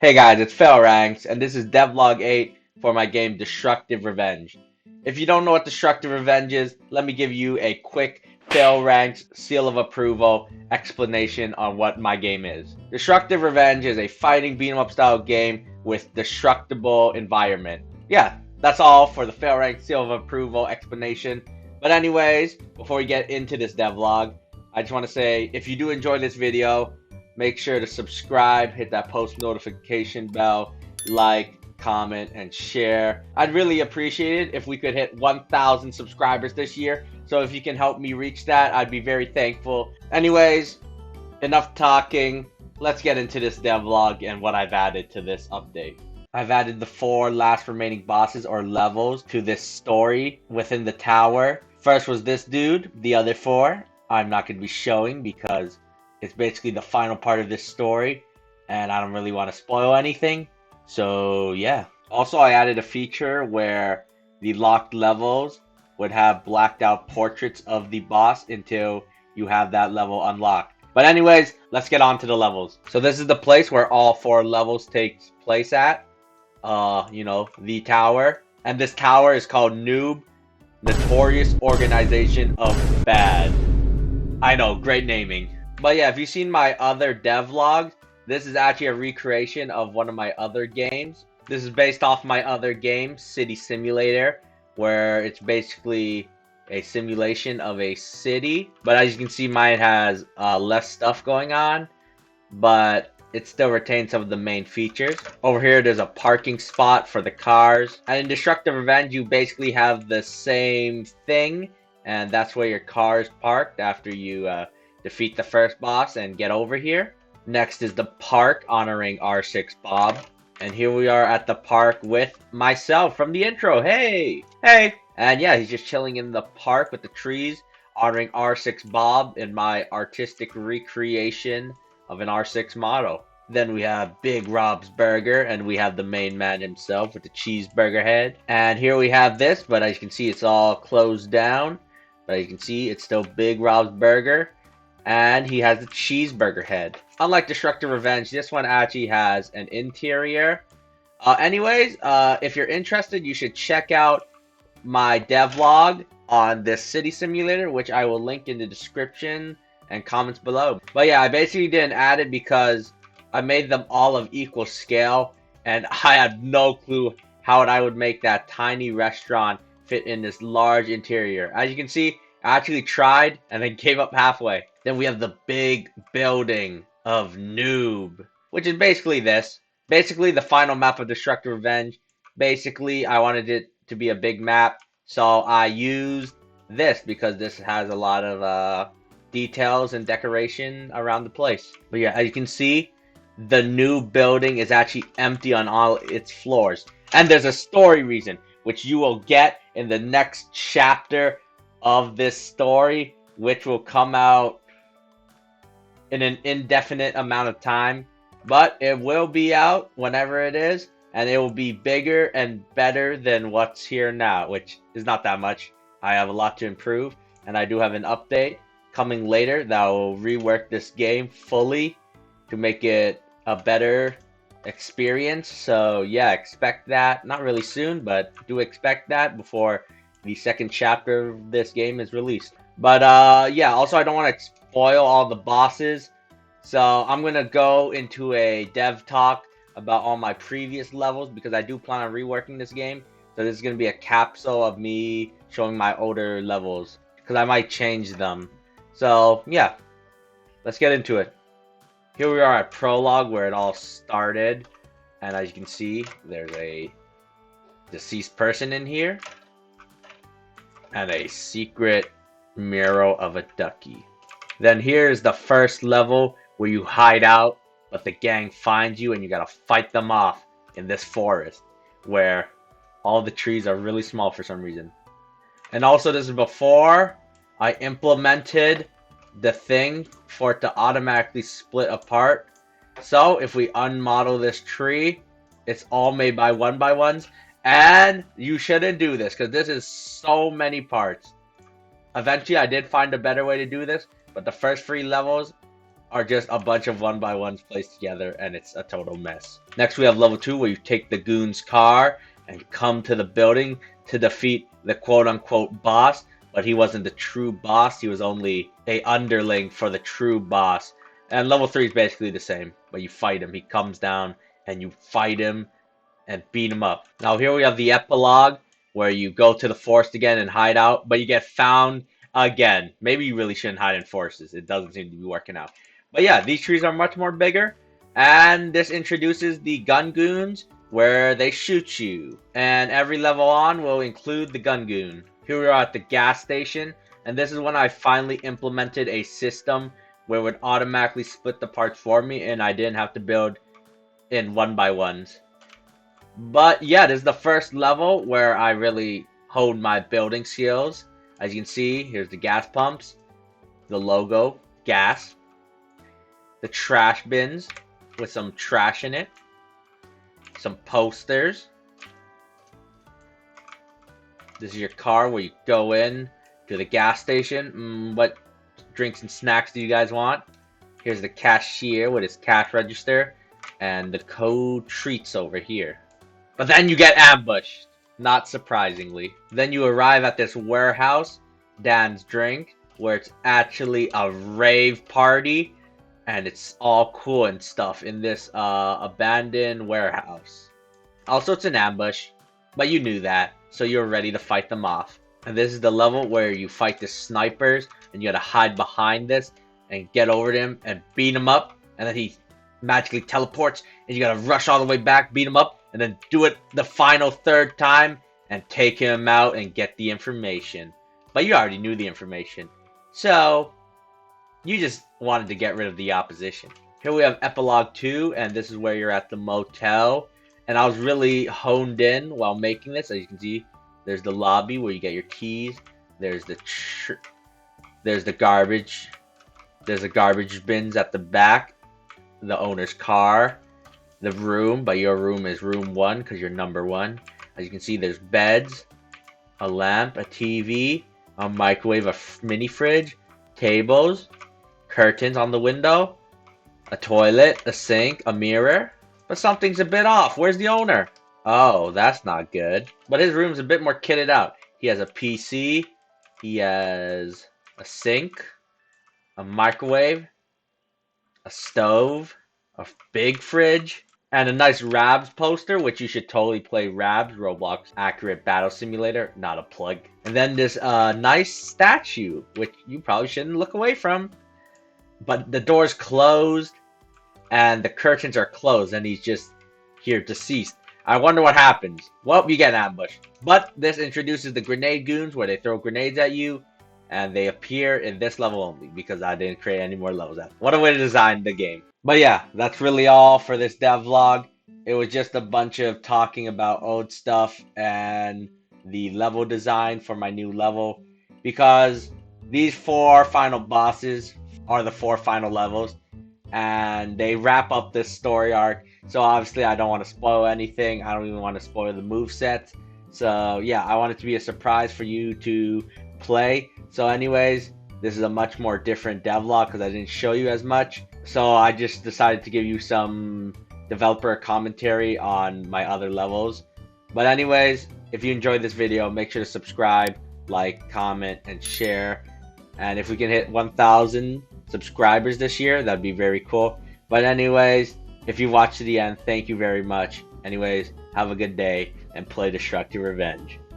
Hey guys, it's FailRANK, and this is Devlog 8 for my game Destructive Revenge. If you don't know what Destructive Revenge is, let me give you a quick FailRANK's seal of approval explanation on what my game is. Destructive Revenge is a fighting beat 'em up style game with destructible environment. Yeah, that's all for the FailRANK seal of approval explanation. But anyways, before we get into this devlog, I just want to say if you do enjoy this video, make sure to subscribe, hit that post notification bell, like, comment, and share. I'd really appreciate it if we could hit 1,000 subscribers this year. So if you can help me reach that, I'd be very thankful. Anyways, enough talking. Let's get into this devlog and what I've added to this update. I've added the 4 last remaining bosses or levels to this story within the tower. First was this dude. The other 4 I'm not going to be showing because it's basically the final part of this story, and I don't really want to spoil anything. So yeah. Also, I added a feature where the locked levels would have blacked out portraits of the boss until you have that level unlocked. But anyways, let's get on to the levels. So this is the place where all 4 levels take place at. The tower. And this tower is called Noob, Notorious Organization of Bad. I know, great naming. But yeah, if you've seen my other devlogs, this is actually a recreation of one of my other games. This is based off my other game, City Simulator, where it's basically a simulation of a city. But as you can see, mine has less stuff going on, but it still retains some of the main features. Over here, there's a parking spot for the cars. And in Destructive Revenge, you basically have the same thing, and that's where your car is parked after you defeat the first boss and get over here. Next is the park honoring R6 Bob. And here we are at the park with myself from the intro. Hey! Hey! And yeah, he's just chilling in the park with the trees, honoring R6 Bob in my artistic recreation of an R6 model. Then we have Big Rob's Burger, and we have the main man himself with the cheeseburger head. And here we have this, but as you can see, it's all closed down. But as you can see, it's still Big Rob's Burger. And he has the cheeseburger head. Unlike Destructive Revenge, this one actually has an interior. If you're interested, you should check out my devlog on this city simulator, which I will link in the description and comments below. But yeah, I basically didn't add it because I made them all of equal scale, and I had no clue how I would make that tiny restaurant fit in this large interior. As you can see, I actually tried and then gave up halfway. Then we have the big building of Noob, which is basically this. Basically the final map of Destructive Revenge. Basically, I wanted it to be a big map, so I used this because this has a lot of details and decoration around the place. But yeah, as you can see, the new building is actually empty on all its floors. And there's a story reason, which you will get in the next chapter of this story, which will come out in an indefinite amount of time, but it will be out whenever it is, and it will be bigger and better than what's here now, which is not that much. I have a lot to improve, and I do have an update coming later that will rework this game fully to make it a better experience. So yeah, expect that. Not really soon, but do expect that before the second chapter of this game is released. But yeah, also I don't want to spoil all the bosses, so I'm gonna go into a dev talk about all my previous levels because I do plan on reworking this game. So this is gonna be a capsule of me showing my older levels because I might change them. So yeah, let's get into it. Here we are at prologue where it all started, and as you can see, there's a deceased person in here and a secret mural of a ducky. Then here's the first level where you hide out, but the gang finds you and you gotta fight them off in this forest where all the trees are really small for some reason. And also, this is before I implemented the thing for it to automatically split apart. So if we unmodel this tree, it's all made by ones, and you shouldn't do this because this is so many parts. Eventually I did find a better way to do this, but the first 3 levels are just a bunch of 1x1s placed together, and it's a total mess. Next, we have level 2, where you take the goon's car and come to the building to defeat the quote-unquote boss, but he wasn't the true boss. He was only a underling for the true boss. And level 3 is basically the same, but you fight him. He comes down, and you fight him and beat him up. Now here we have the epilogue, where you go to the forest again and hide out, but you get found again. Maybe you really shouldn't hide in forests. It doesn't seem to be working out. But yeah, these trees are much more bigger, and this introduces the gun goons, where they shoot you. And every level on will include the gun goon. Here we are at the gas station, and this is when I finally implemented a system where it would automatically split the parts for me, and I didn't have to build in 1x1s. But yeah, this is the first level where I really honed my building skills. As you can see, here's the gas pumps, the logo, gas, the trash bins with some trash in it, some posters. This is your car where you go in to the gas station. What drinks and snacks do you guys want? Here's the cashier with his cash register and the code treats over here. But then you get ambushed, not surprisingly. Then you arrive at this warehouse, Dan's Drink, where it's actually a rave party, and it's all cool and stuff in this abandoned warehouse. Also, it's an ambush, but you knew that, so you're ready to fight them off. And this is the level where you fight the snipers, and you gotta hide behind this, and get over to him, and beat him up, and then he magically teleports, and you gotta rush all the way back, beat him up, and then do it the final third time and take him out and get the information. But you already knew the information, so you just wanted to get rid of the opposition. Here we have Epilogue 2, and this is where you're at the motel. And I was really honed in while making this. As you can see, there's the lobby where you get your keys. There's the garbage. There's the garbage bins at the back. The owner's car. The room, but your room is room 1 because you're number 1. As you can see, there's beds, a lamp, a TV, a microwave, a mini fridge, tables, curtains on the window, a toilet, a sink, a mirror. But something's a bit off. Where's the owner? Oh, that's not good. But his room's a bit more kitted out. He has a PC, he has a sink, a microwave, a stove, a big fridge, and a nice Rabs poster, which you should totally play Rabs, Roblox Accurate Battle Simulator, not a plug. And then this nice statue, which you probably shouldn't look away from. But the door's closed, and the curtains are closed, and he's just here deceased. I wonder what happens. Well, you get ambushed. But this introduces the grenade goons, where they throw grenades at you, and they appear in this level only, because I didn't create any more levels. What a way to design the game. But yeah, that's really all for this devlog. It was just a bunch of talking about old stuff and the level design for my new level, because these 4 final bosses are the 4 final levels, and they wrap up this story arc. So obviously I don't want to spoil anything. I don't even want to spoil the movesets. So yeah, I want it to be a surprise for you to play. So anyways, this is a much more different devlog because I didn't show you as much. So I just decided to give you some developer commentary on my other levels. But anyways, if you enjoyed this video, make sure to subscribe, like, comment, and share. And if we can hit 1,000 subscribers this year, that'd be very cool. But anyways, if you watched to the end, thank you very much. Anyways, have a good day and play Destructive Revenge.